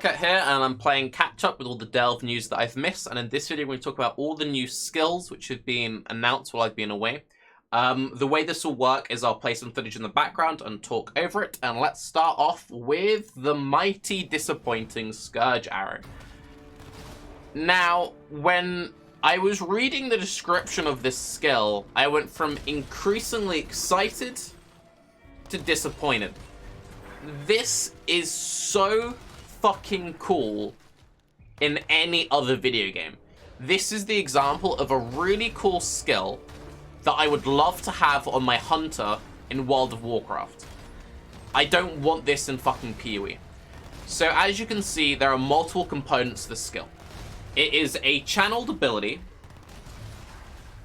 RantyCat here, and I'm playing catch up with all the Delve news that I've missed. And in this video, we're going to talk about all the new skills which have been announced while I've been away. The way this will work is I'll play some footage in the background and talk over it. And let's start off with the mighty disappointing Scourge Eric. Now, when I was reading the description of this skill, I went from increasingly excited to disappointed. This is so fucking cool in any other video game. This is the example of a really cool skill that I would love to have on my hunter in World of Warcraft. I don't want this in fucking PoE. So as you can see, there are multiple components to the skill. It is a channeled ability.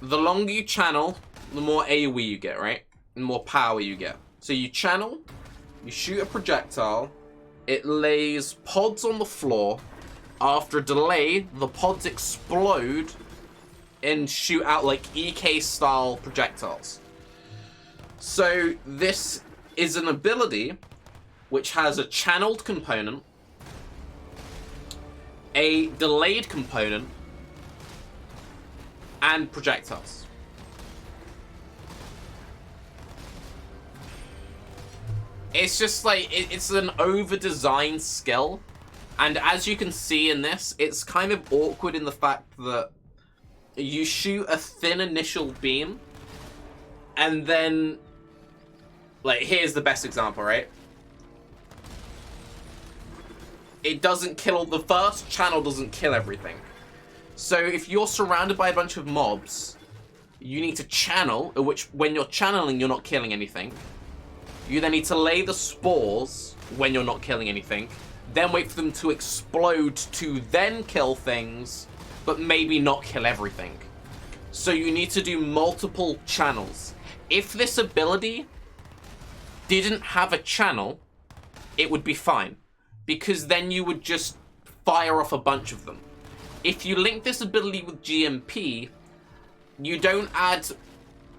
The longer you channel, the more AoE you get, right? The more power you get. So you channel, you shoot a projectile, it lays pods on the floor. After a delay, the pods explode and shoot out like EK-style projectiles. So this is an ability which has a channeled component, a delayed component, and projectiles. It's just like, it's an over-designed skill. And as you can see in this, it's kind of awkward in the fact that you shoot a thin initial beam, and then, like, here's the best example, right? It doesn't kill, the first channel doesn't kill everything. So if you're surrounded by a bunch of mobs, you need to channel, which when you're channeling, you're not killing anything. You then need to lay the spores when you're not killing anything, then wait for them to explode to then kill things, but maybe not kill everything. So you need to do multiple channels. If this ability didn't have a channel, it would be fine, because then you would just fire off a bunch of them. If you link this ability with GMP, you don't add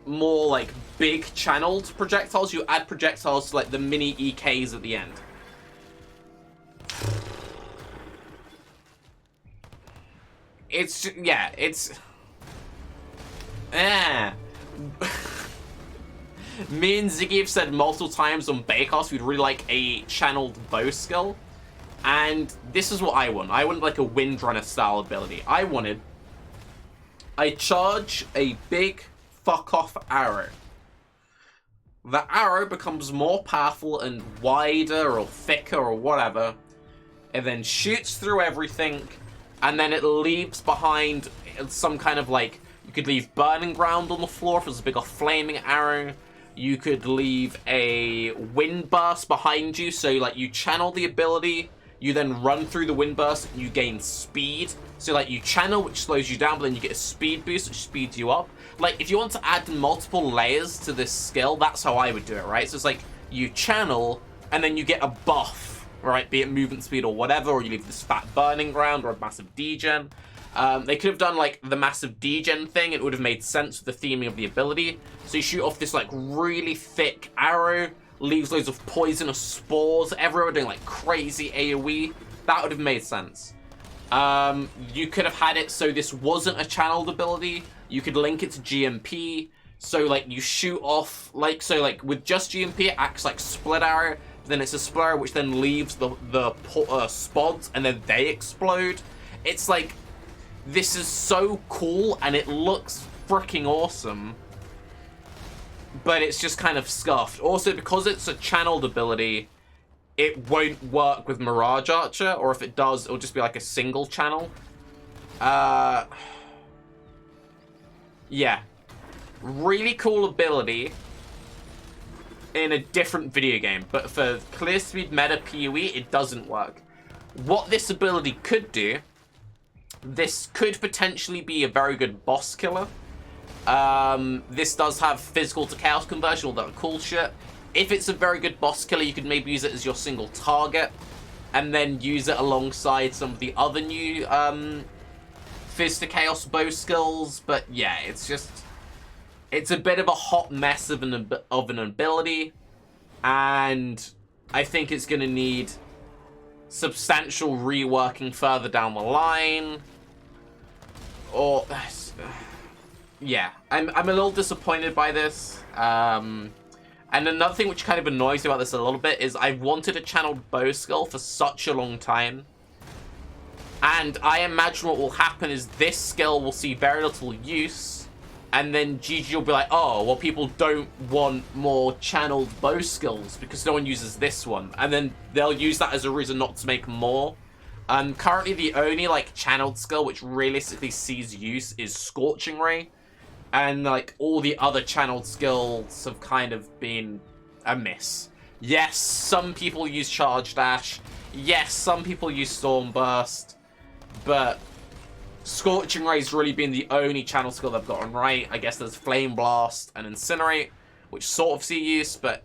more like big channeled projectiles, you add projectiles to like the mini EKs at the end. It's just, yeah, it's me and Ziggy have said multiple times on Bakehouse we'd really like a channeled bow skill, and this is what I want. I wanted like a Windrunner style ability. I charge a big fuck off arrow. The arrow becomes more powerful and wider or thicker or whatever. It then shoots through everything, and then it leaves behind some kind of like, you could leave burning ground on the floor if it was a bigger flaming arrow. You could leave a wind burst behind you, so like you channel the ability, you then run through the wind burst and you gain speed. So like you channel, which slows you down, but then you get a speed boost, which speeds you up. Like if you want to add multiple layers to this skill, that's how I would do it, right? So it's like you channel and then you get a buff, right? Be it movement speed or whatever, or you leave this fat burning ground or a massive degen. They could have done like the massive degen thing. It would have made sense with the theming of the ability. So you shoot off this like really thick arrow, leaves loads of poisonous spores everywhere, doing like crazy AoE. That would have made sense. You could have had it so this wasn't a channeled ability. You could link it to GMP. So like you shoot off, like, so like with just GMP, it acts like split arrow. Then it's a split arrow which then leaves the spods and then they explode. It's like, this is so cool and it looks freaking awesome, but it's just kind of scuffed. Also, because it's a channeled ability, it won't work with Mirage Archer, or if it does, it'll just be like a single channel. Yeah. Really cool ability in a different video game, but for clear speed meta PoE, it doesn't work. What this ability could do, this could potentially be a very good boss killer. This does have physical to chaos conversion, all that cool shit. If it's a very good boss killer, you could maybe use it as your single target, and then use it alongside some of the other new Fizz to Chaos bow skills. But yeah, it's just, it's a bit of a hot mess of an ability, and I think it's going to need substantial reworking further down the line. Or... yeah, I'm a little disappointed by this. And another thing which kind of annoys me about this a little bit is I've wanted a channeled bow skill for such a long time. And I imagine what will happen is this skill will see very little use. And then GG will be like, oh, well, people don't want more channeled bow skills because no one uses this one. And then they'll use that as a reason not to make more. Currently, the only, like, channeled skill which realistically sees use is Scorching Ray. And, like, all the other channeled skills have kind of been a miss. Yes, some people use Charge Dash. Yes, some people use Storm Burst. But Scorching Ray's really been the only channel skill they've gotten right. I guess there's Flame Blast and Incinerate, which sort of see use, but...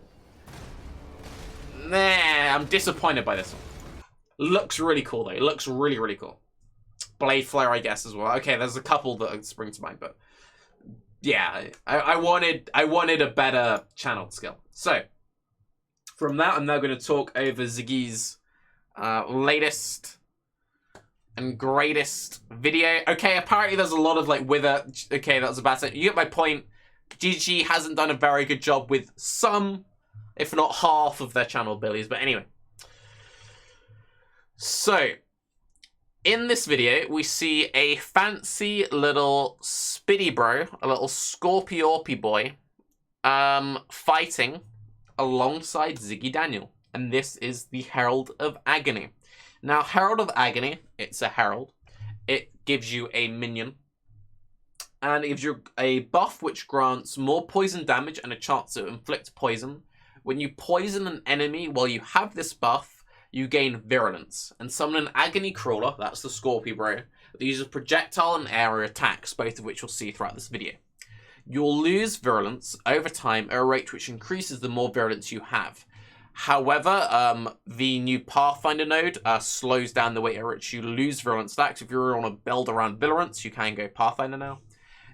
nah, I'm disappointed by this one. Looks really cool, though. It looks really, really cool. Blade Flare, I guess, as well. Okay, there's a couple that spring to mind, but... yeah, I wanted a better channeled skill. So, from that, I'm now going to talk over Ziggy's latest and greatest video. Okay, apparently there's a lot of, like, Wither. Okay, that was a bad thing. You get my point. GG hasn't done a very good job with some, if not half, of their channel abilities. But anyway. So, in this video, we see a fancy little Spiddy bro, a little Scorpiorpy boy, fighting alongside Ziggy Daniel. And this is the Herald of Agony. Now, Herald of Agony, it's a herald. It gives you a minion. And it gives you a buff which grants more poison damage and a chance to inflict poison. When you poison an enemy while you have this buff, you gain Virulence. And summon an Agony Crawler, that's the Scorpio bro, that uses projectile and area attacks, both of which you'll see throughout this video. You'll lose Virulence over time at a rate which increases the more Virulence you have. However, the new Pathfinder node slows down the way at which you lose Virulence stacks. If you're on a build around Virulence, you can go Pathfinder now.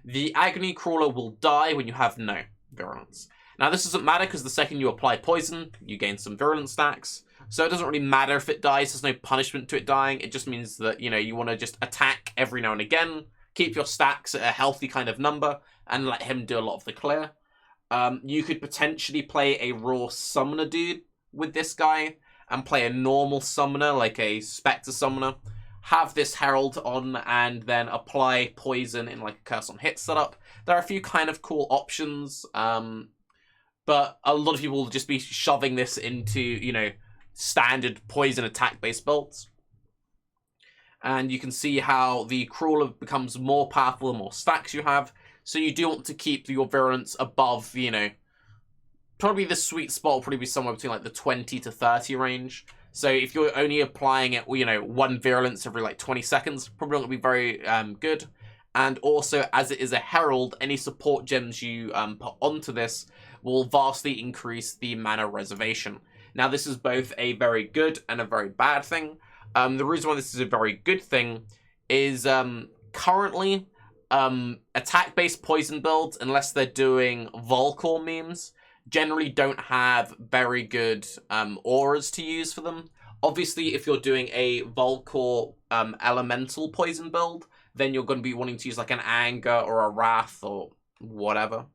The Agony Crawler will die when you have no Virulence. Now, this doesn't matter because the second you apply Poison, you gain some Virulence stacks. So it doesn't really matter if it dies. There's no punishment to it dying. It just means that, you know, you want to just attack every now and again, keep your stacks at a healthy kind of number, and let him do a lot of the clear. You could potentially play a raw summoner dude with this guy, and play a normal summoner, like a Spectre summoner. Have this Herald on, and then apply poison in like a Curse on Hit setup. There are a few kind of cool options, but a lot of people will just be shoving this into, you know, standard poison attack-based builds. And you can see how the Crawler becomes more powerful the more stacks you have. So you do want to keep your Virulence above, you know, probably the sweet spot will probably be somewhere between like the 20 to 30 range. So if you're only applying it, you know, one Virulence every like 20 seconds, probably not going to be very good. And also, as it is a Herald, any support gems you put onto this will vastly increase the mana reservation. Now, this is both a very good and a very bad thing. The reason why this is a very good thing is currently attack-based poison builds, unless they're doing Volcor memes, generally don't have very good auras to use for them. Obviously, if you're doing a Volcor elemental poison build, then you're going to be wanting to use like an Anger or a Wrath or whatever.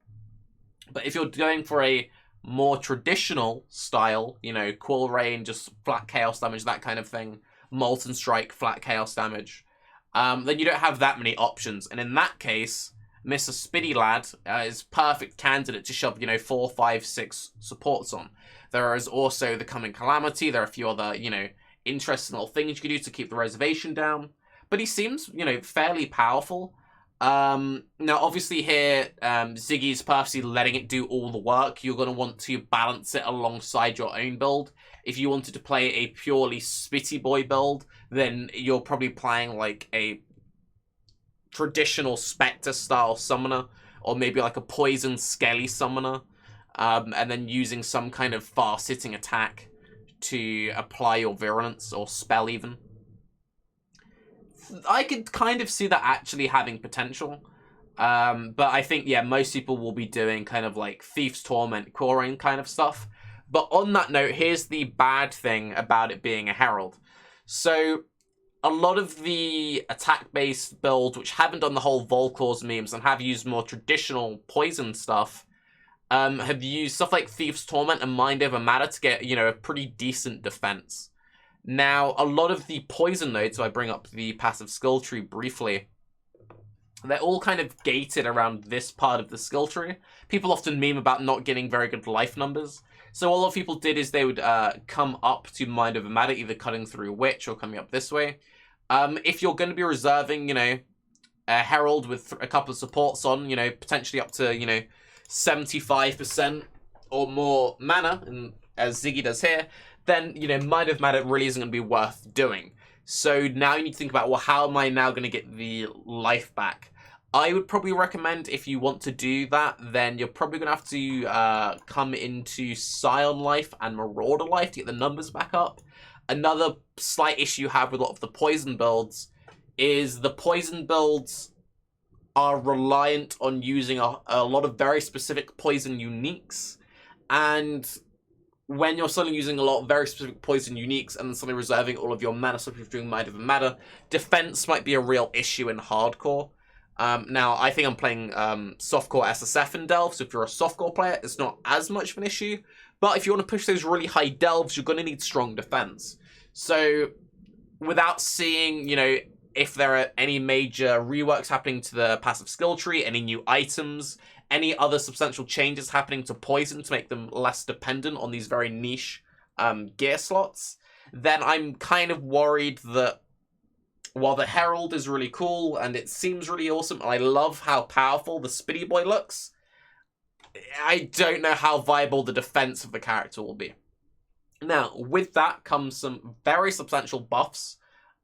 But if you're going for a more traditional style, you know, Quill Rain, just flat chaos damage, that kind of thing, Molten Strike, flat chaos damage, then you don't have that many options. And in that case, Mr. Spiddy Lad is perfect candidate to shove, you know, 4, 5, 6 supports on. There is also the Coming Calamity. There are a few other, you know, interesting little things you can do to keep the reservation down. But he seems, you know, fairly powerful. Now, obviously here, Ziggy's purposely letting it do all the work. You're going to want to balance it alongside your own build. If you wanted to play a purely Spitty Boy build, then you're probably playing like a traditional Spectre-style summoner, or maybe like a Poison Skelly summoner, and then using some kind of fast-hitting attack to apply your Virulence, or spell even. I could kind of see that actually having potential. But I think, yeah, most people will be doing kind of like Thief's Torment, Quarrying kind of stuff. But on that note, here's the bad thing about it being a Herald. So a lot of the attack-based builds, which haven't done the whole Volclaws memes and have used more traditional poison stuff, have used stuff like Thief's Torment and Mind Over Matter to get, a pretty decent defense. Now, a lot of the poison nodes, if I bring up the passive skill tree briefly, they're all kind of gated around this part of the skill tree. People often meme about not getting very good life numbers. So what a lot of people did is they would come up to Mind Over Matter, either cutting through Witch or coming up this way. If you're going to be reserving, a Herald with a couple of supports on, potentially up to, 75% or more mana, and as Ziggy does here, then, Mind Over Matter really isn't going to be worth doing. So now you need to think about, well, how am I now going to get the life back? I would probably recommend, if you want to do that, then you're probably going to have to come into Scion Life and Marauder Life to get the numbers back up. Another slight issue you have with a lot of the poison builds is the poison builds are reliant on using a lot of very specific poison uniques. And when you're suddenly using a lot of very specific poison uniques and then suddenly reserving all of your mana, so if you're doing Mind Over Matter, defense might be a real issue in hardcore. Now, I think I'm playing softcore SSF in Delve, so if you're a softcore player, it's not as much of an issue. But if you want to push those really high Delves, you're going to need strong defense. So, without seeing, if there are any major reworks happening to the passive skill tree, any new items, any other substantial changes happening to poison to make them less dependent on these very niche gear slots, then I'm kind of worried that while the Herald is really cool and it seems really awesome, and I love how powerful the Spitty Boy looks, I don't know how viable the defense of the character will be. Now, with that comes some very substantial buffs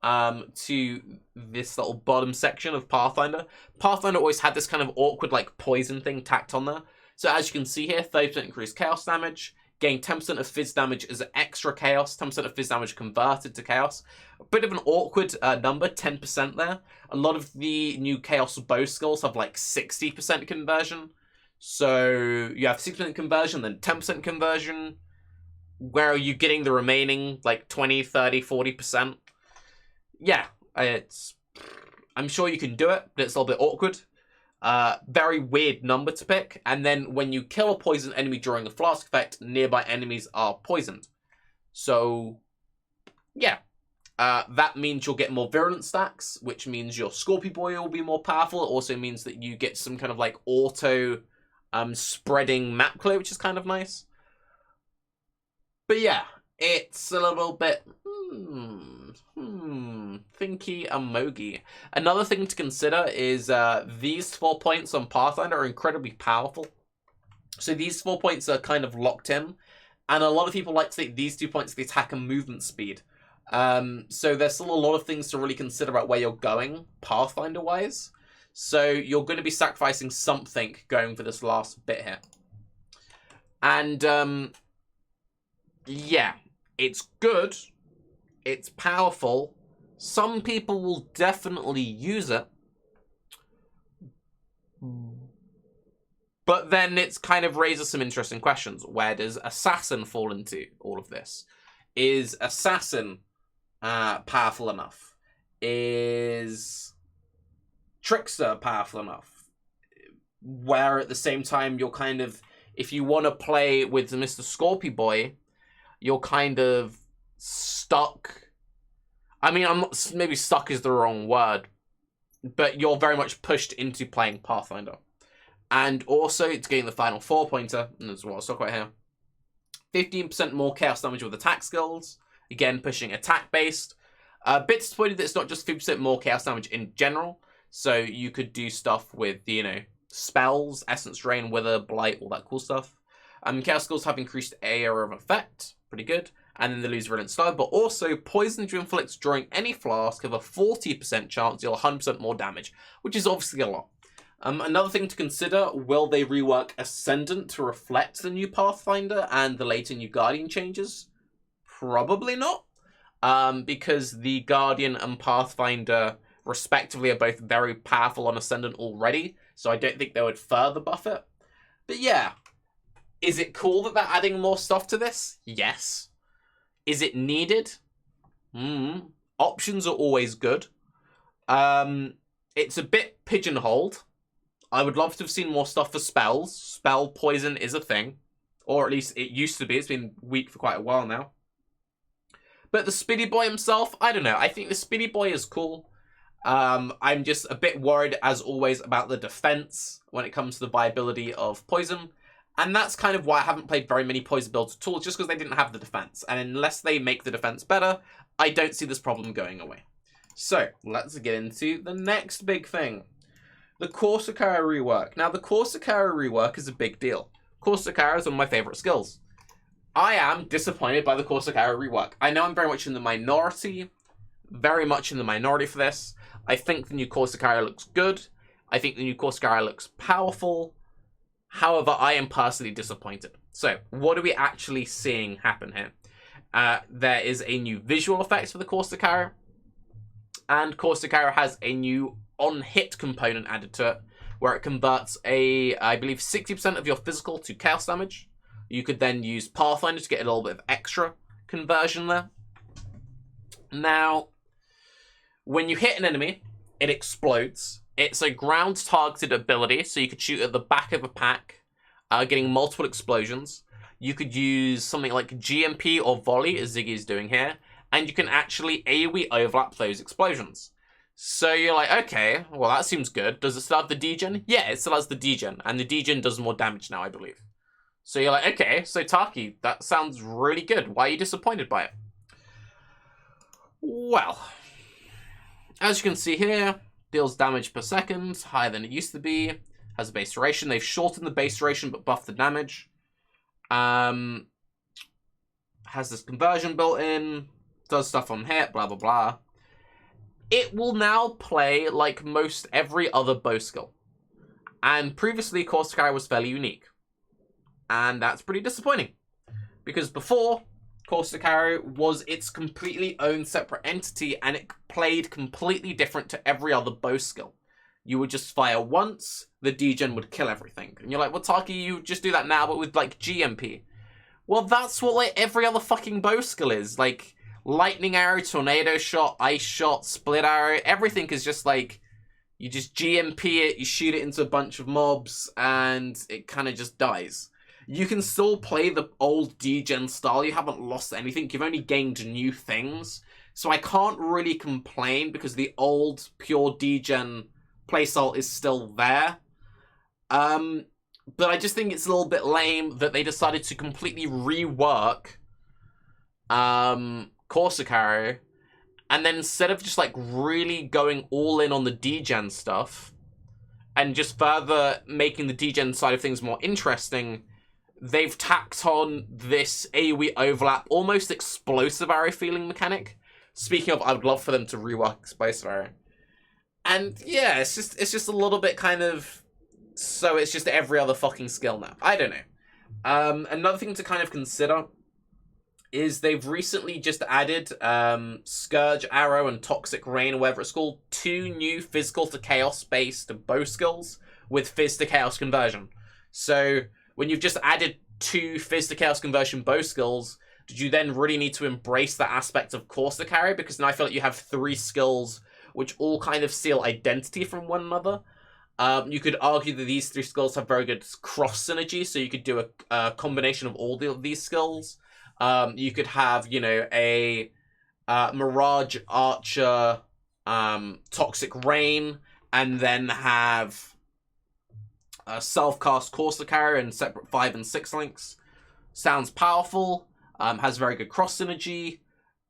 to this little bottom section of Pathfinder. Pathfinder always had this kind of awkward, poison thing tacked on there. So as you can see here, 30% increased chaos damage, gain 10% of fizz damage as extra chaos, 10% of fizz damage converted to chaos. A bit of an awkward number, 10% there. A lot of the new chaos bow skills have 60% conversion. So you have 6% conversion, then 10% conversion. Where are you getting the remaining 20, 30, 40%? Yeah, I'm sure you can do it, but it's a little bit awkward. Very weird number to pick. And then when you kill a poison enemy during the flask effect, nearby enemies are poisoned. So, yeah. That means you'll get more virulent stacks, which means your Scorpio Boy will be more powerful. It also means that you get some kind of auto spreading map clear, which is kind of nice. But yeah, it's a little bit thinky emoji. Another thing to consider is these 4 points on Pathfinder are incredibly powerful. So these 4 points are kind of locked in, and a lot of people like to take these 2 points to the attack and movement speed. So there's still a lot of things to really consider about where you're going Pathfinder-wise. So you're going to be sacrificing something going for this last bit here. And yeah, it's good. It's powerful. Some people will definitely use it. But then it's kind of raises some interesting questions. Where does Assassin fall into all of this? Is Assassin powerful enough? Is Trickster powerful enough? Where at the same time you're kind of, if you want to play with Mr. Scorpio Boy, you're kind of stuck. I mean, I'm not, maybe stuck is the wrong word, but you're very much pushed into playing Pathfinder. And also, to gain the final 4-pointer, and that's what I'll talk about here, 15% more chaos damage with attack skills. Again, pushing attack-based. A bit disappointed that it's not just 50% more chaos damage in general. So you could do stuff with, spells, Essence Drain, Wither, Blight, all that cool stuff. Chaos skills have increased area of effect. Pretty good. And then they lose Virulent Style. But also, poison to inflict during any flask have a 40% chance to deal 100% more damage, which is obviously a lot. Another thing to consider, will they rework Ascendant to reflect the new Pathfinder and the later new Guardian changes? Probably not. Because the Guardian and Pathfinder, respectively, are both very powerful on Ascendant already. So I don't think they would further buff it. But yeah. Is it cool that they're adding more stuff to this? Yes. Is it needed? Options are always good. It's a bit pigeonholed. I would love to have seen more stuff for spells. Spell poison is a thing. Or at least it used to be. It's been weak for quite a while now. But the Speedy Boy himself, I don't know. I think the Speedy Boy is cool. I'm just a bit worried, as always, about the defense when it comes to the viability of poison. And that's kind of why I haven't played very many poison builds at all, just because they didn't have the defense. And unless they make the defense better, I don't see this problem going away. So, let's get into the next big thing. The Corsicaro rework. Now, the Corsicaro rework is a big deal. Corsicaro is one of my favourite skills. I am disappointed by the Corsicaro rework. I know I'm very much in the minority. Very much in the minority for this. I think the new Corsicaro looks good. I think the new Corsicaro looks powerful. However, I am personally disappointed. So, what are we actually seeing happen here? There is a new visual effect for the Corsicaro. And Corsicaro has a new on-hit component added to it, where it converts I believe 60% of your physical to chaos damage. You could then use Pathfinder to get a little bit of extra conversion there. Now, when you hit an enemy, it explodes. It's a ground-targeted ability, so you could shoot at the back of a pack, getting multiple explosions. You could use something like GMP or Volley, as Ziggy is doing here, and you can actually AoE overlap those explosions. So you're like, okay, well that seems good. Does it still have the degen? Yeah, it still has the degen, and the degen does more damage now, I believe. So you're like, okay, so Tarke, that sounds really good. Why are you disappointed by it? Well, as you can see here, deals damage per second, higher than it used to be. Has a base duration. They've shortened the base duration, but buffed the damage. Has this conversion built in. Does stuff on hit, blah, blah, blah. It will now play like most every other bow skill. And previously, Corsicaro was fairly unique. And that's pretty disappointing. Because before, Corsicaro was its completely own separate entity, and it played completely different to every other bow skill. You would just fire once, the degen would kill everything. And you're like, well, Tarke, you just do that now, but with, like, GMP. Well, that's what, like, every other fucking bow skill is. Like, lightning arrow, tornado shot, ice shot, split arrow, everything is just, like, you just GMP it, you shoot it into a bunch of mobs, and it kind of just dies. You can still play the old degen style. You haven't lost anything. You've only gained new things. So I can't really complain because the old pure degen playstyle is still there. But I just think it's a little bit lame that they decided to completely rework Corsicaro. And then instead of just like really going all in on the degen stuff and just further making the degen side of things more interesting, they've tacked on this AoE overlap, almost explosive arrow feeling mechanic. Speaking of, I would love for them to rework explosive arrow. And yeah, it's just a little bit kind of, so it's just every other fucking skill now. I don't know. Another thing to kind of consider is they've recently just added Scourge Arrow and Toxic Rain, or whatever it's called, 2 new physical to chaos based bow skills with Fizz to chaos conversion. So when you've just added 2 Fizz to chaos conversion bow skills, did you then really need to embrace that aspect of Corsicaro? Because now I feel like you have 3 skills which all kind of steal identity from one another. You could argue that these 3 skills have very good cross synergy, so you could do a combination of all of these skills. You could have, you know, a Mirage Archer, Toxic Rain, and then have self-cast Corsicaro in separate 5 and 6 links. Sounds powerful, has very good cross synergy,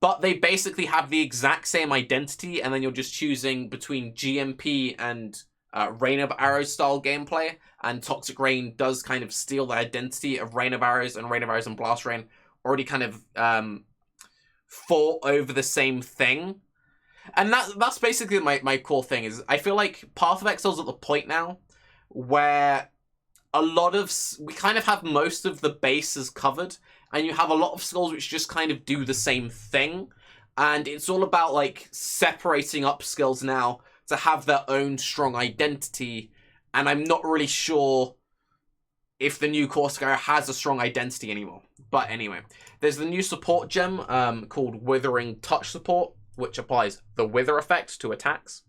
but they basically have the exact same identity, and then you're just choosing between GMP and Rain of Arrows style gameplay, and Toxic Rain does kind of steal the identity of Rain of Arrows, and Rain of Arrows and Blast Rain already kind of fought over the same thing. And that's basically my core thing, is I feel like Path of Exile's at the point now where we kind of have most of the bases covered, and you have a lot of skills which just kind of do the same thing. And it's all about, like, separating up skills now to have their own strong identity. And I'm not really sure if the new Corsicaro has a strong identity anymore. But anyway, There's the new support gem called Withering Touch Support, which applies the Wither effect to attacks.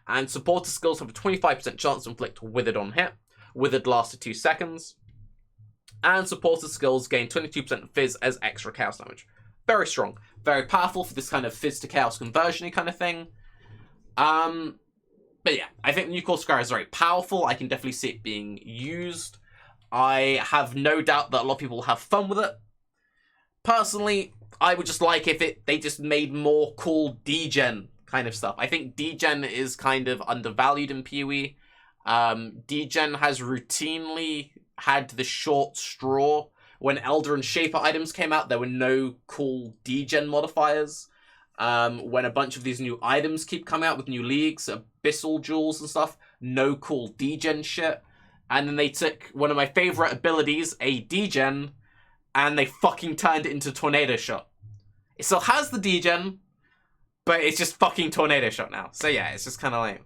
And supporter skills have a 25% chance to inflict Withered on hit. Withered lasts for 2 seconds. And supporter skills gain 22% Fizz as extra chaos damage. Very strong. Very powerful for this kind of Fizz to chaos conversion-y kind of thing. But yeah, I think the new Core Scar is very powerful. I can definitely see it being used. I have no doubt that a lot of people will have fun with it. Personally, I would just like if they just made more cool degen kind of stuff. I think degen is kind of undervalued in PoE. Degen has routinely had the short straw. When Elder and Shaper items came out, there were no cool degen modifiers. When a bunch of these new items keep coming out with new leagues, Abyssal Jewels and stuff, no cool degen shit. And then they took one of my favorite abilities, a degen, and they fucking turned it into Tornado Shot. It still has the degen, but it's just fucking Tornado Shot now. So yeah, it's just kind of lame.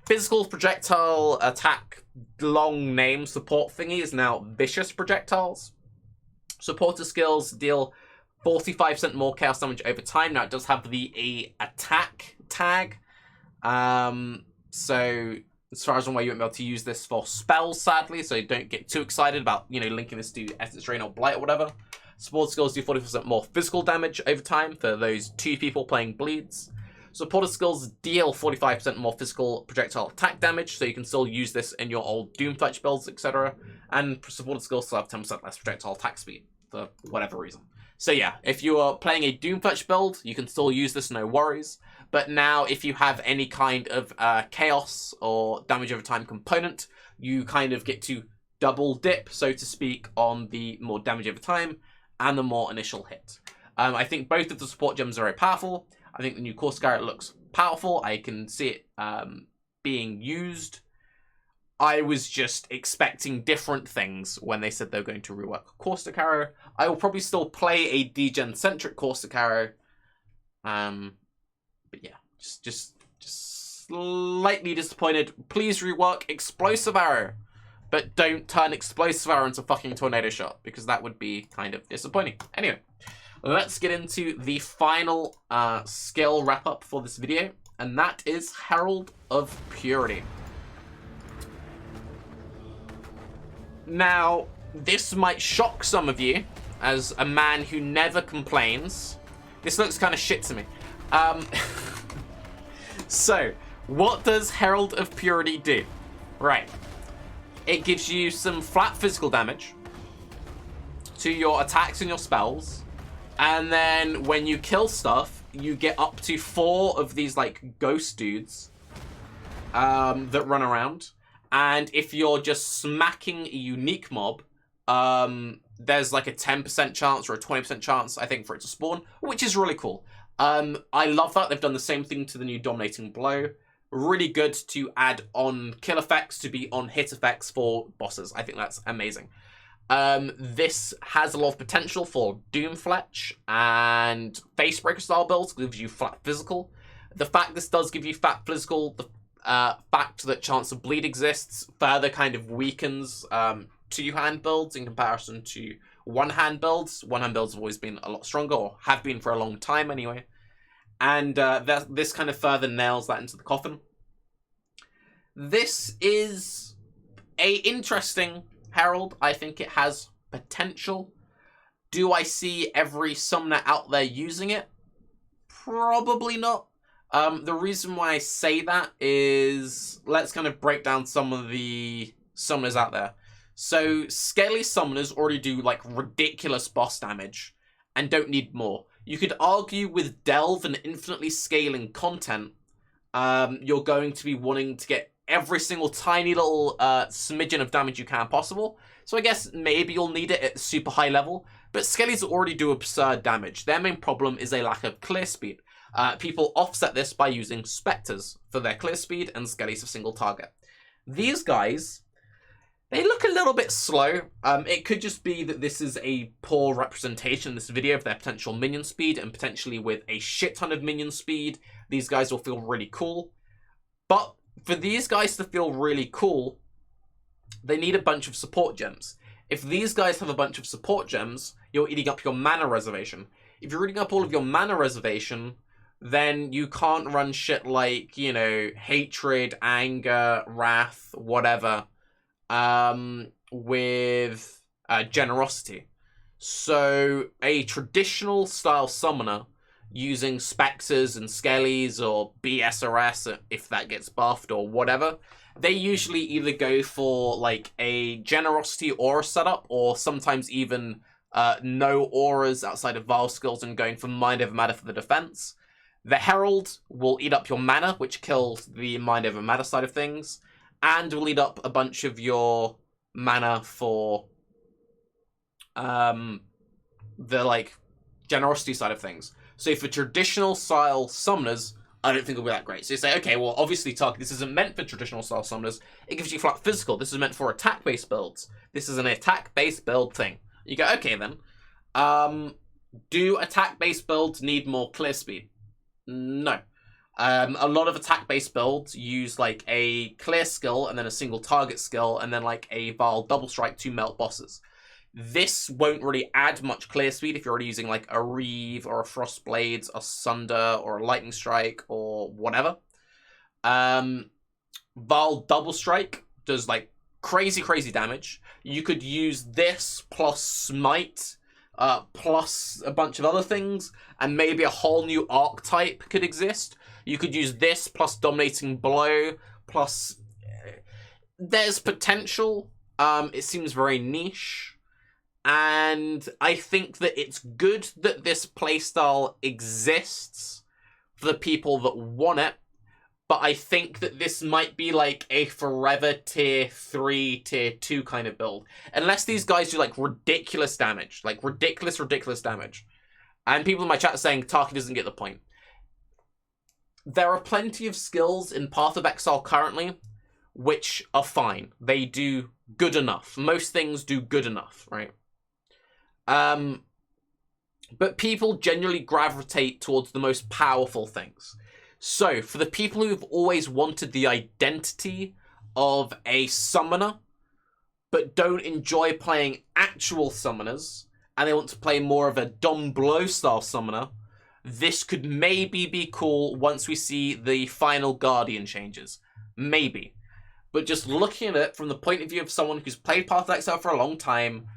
Physical projectile attack long name support thingy is now Vicious Projectiles. Supporter skills deal 45% more chaos damage over time. Now it does have the attack tag. So as far as I'm aware, you won't be able to use this for spells, sadly, so don't get too excited about, you know, linking this to Essence Drain or Blight or whatever. Support skills do 40% more physical damage over time for those 2 people playing bleeds. Supporter skills deal 45% more physical projectile attack damage, so you can still use this in your old Doomfetch builds, etc. And supporter skills still have 10% less projectile attack speed, for whatever reason. So yeah, if you are playing a Doomfetch build, you can still use this, no worries. But now, if you have any kind of chaos or damage over time component, you kind of get to double dip, so to speak, on the more damage over time and the more initial hit. I think both of the support gems are very powerful. I think the new Core Scarlet looks powerful. I can see it being used. I was just expecting different things when they said they were going to rework Caustic Arrow. I will probably still play a degen-centric Caustic Arrow. But yeah, just slightly disappointed. Please rework Explosive Arrow. But don't turn Explosive Arrow into fucking Tornado Shot, because that would be kind of disappointing. Anyway, let's get into the final skill wrap-up for this video, and that is Herald of Purity. Now, this might shock some of you, as a man who never complains. This looks kind of shit to me. So, what does Herald of Purity do? Right. It gives you some flat physical damage to your attacks and your spells. And then when you kill stuff, you get up to 4 of these, like, ghost dudes that run around. And if you're just smacking a unique mob, there's like a 10% chance or a 20% chance, I think, for it to spawn, which is really cool. I love that. They've done the same thing to the new Dominating Blow. Really good to add on kill effects to be on hit effects for bosses. I think that's amazing. This has a lot of potential for Doomfletch and Facebreaker style builds, gives you flat physical. The fact this does give you flat physical, the fact that chance of bleed exists further kind of weakens 2-hand builds in comparison to 1-hand builds. 1-hand builds have always been a lot stronger, or have been for a long time anyway. And this kind of further nails that into the coffin. This is a interesting Herald. I think it has potential. Do I see every summoner out there using it? Probably not. The reason why I say that is, let's kind of break down some of the summoners out there. So, scaly summoners already do, like, ridiculous boss damage and don't need more. You could argue with Delve and infinitely scaling content, you're going to be wanting to get every single tiny little smidgen of damage you can possible. So I guess maybe you'll need it at super high level, but skellies already do absurd damage. Their main problem is a lack of clear speed. People offset this by using Spectres for their clear speed and skellies for single target. These guys, they look a little bit slow. It could just be that this is a poor representation in this video of their potential minion speed, and potentially with a shit ton of minion speed, these guys will feel really cool. But for these guys to feel really cool, they need a bunch of support gems. If these guys have a bunch of support gems, you're eating up your mana reservation. If you're eating up all of your mana reservation, then you can't run shit like, you know, hatred, anger, wrath, whatever, with generosity. So a traditional style summoner using Spectres and Skellies or BSRS, if that gets buffed or whatever, they usually either go for like a generosity aura setup, or sometimes even no auras outside of Vile skills and going for Mind Over Matter for the defense. The Herald will eat up your mana, which kills the Mind Over Matter side of things, and will eat up a bunch of your mana for the like generosity side of things. So for traditional style summoners, I don't think it'll be that great. So you say, okay, well, obviously, Tarke, this isn't meant for traditional style summoners. It gives you flat physical. This is meant for attack-based builds. This is an attack-based build thing. You go, okay, then. Do attack-based builds need more clear speed? No. A lot of attack-based builds use, like, a clear skill, and then a single target skill, and then, like, a Vile double strike to melt bosses. This won't really add much clear speed if you're already using like a Reeve or a Frostblades, a Sunder or a Lightning Strike or whatever. Vile Double Strike does like crazy damage. You could use this plus Smite, plus a bunch of other things, and maybe a whole new archetype could exist. You could use this plus Dominating Blow, plus... There's potential. It seems very niche. And I think that it's good that this playstyle exists for the people that want it, but I think that this might be like a forever tier 3, tier 2 kind of build. Unless these guys do like ridiculous damage, like ridiculous damage. And people in my chat are saying Tarke doesn't get the point. There are plenty of skills in Path of Exile currently which are fine. They do good enough. Most things do good enough, right? But people generally gravitate towards the most powerful things. So, for the people who've always wanted the identity of a summoner, but don't enjoy playing actual summoners, and they want to play more of a Dom Blow style summoner, this could maybe be cool once we see the final Guardian changes. Maybe. But just looking at it from the point of view of someone who's played Path of Exile for a long time,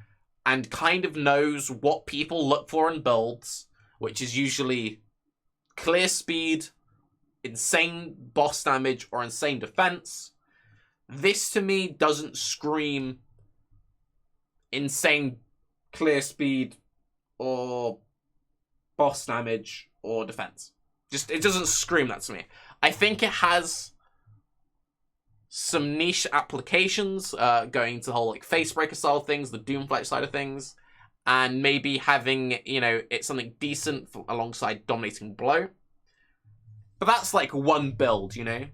and kind of knows what people look for in builds, which is usually clear speed, insane boss damage, or insane defense, this to me doesn't scream insane clear speed or boss damage or defense. Just, it doesn't scream that to me. I think it has some niche applications, going to the whole like Facebreaker style things, the Doomfletch side of things, and maybe having, you know, it's something decent for, alongside Dominating Blow. But that's like one build, you know?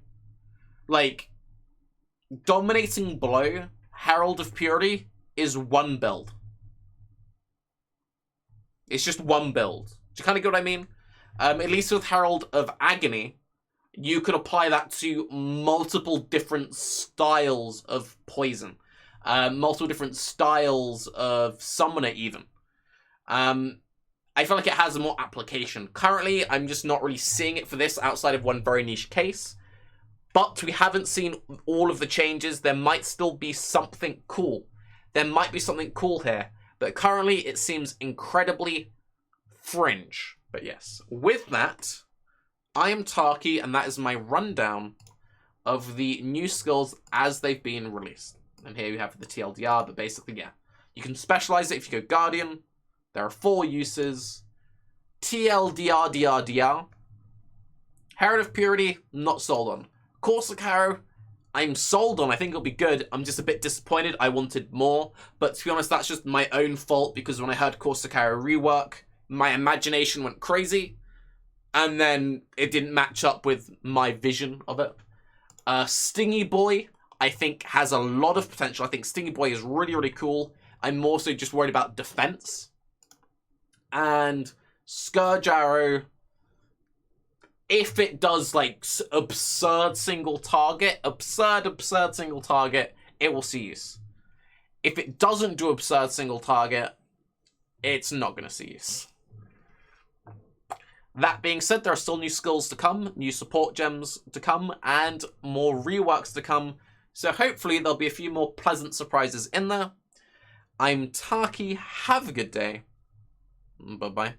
Like, Dominating Blow, Herald of Purity, is one build. It's just one build. Do you kind of get what I mean? At least with Herald of Agony, you could apply that to multiple different styles of poison. Multiple different styles of summoner, even. I feel like it has more application. Currently, I'm just not really seeing it for this outside of one very niche case. But we haven't seen all of the changes. There might still be something cool. There might be something cool here. But currently, it seems incredibly fringe. But yes, with that, I am Tarke, and that is my rundown of the new skills as they've been released. And here we have the TLDR, but basically, yeah. You can specialize it if you go Guardian. There are 4 uses. TLDR. Herald of Purity, not sold on. Corsic Harrow, I'm sold on. I think it'll be good. I'm just a bit disappointed. I wanted more. But to be honest, that's just my own fault, because when I heard Corsic Harrow rework, my imagination went crazy. And then it didn't match up with my vision of it. Stingy Boy, I think, has a lot of potential. I think Stingy Boy is really cool. I'm also just worried about defense. And Scourge Arrow, if it does, like, absurd single target, it will see use. if it doesn't do absurd single target, it's not going to see use. That being said, there are still new skills to come, new support gems to come, and more reworks to come. So hopefully there'll be a few more pleasant surprises in there. I'm Tarke. Have a good day. Bye-bye.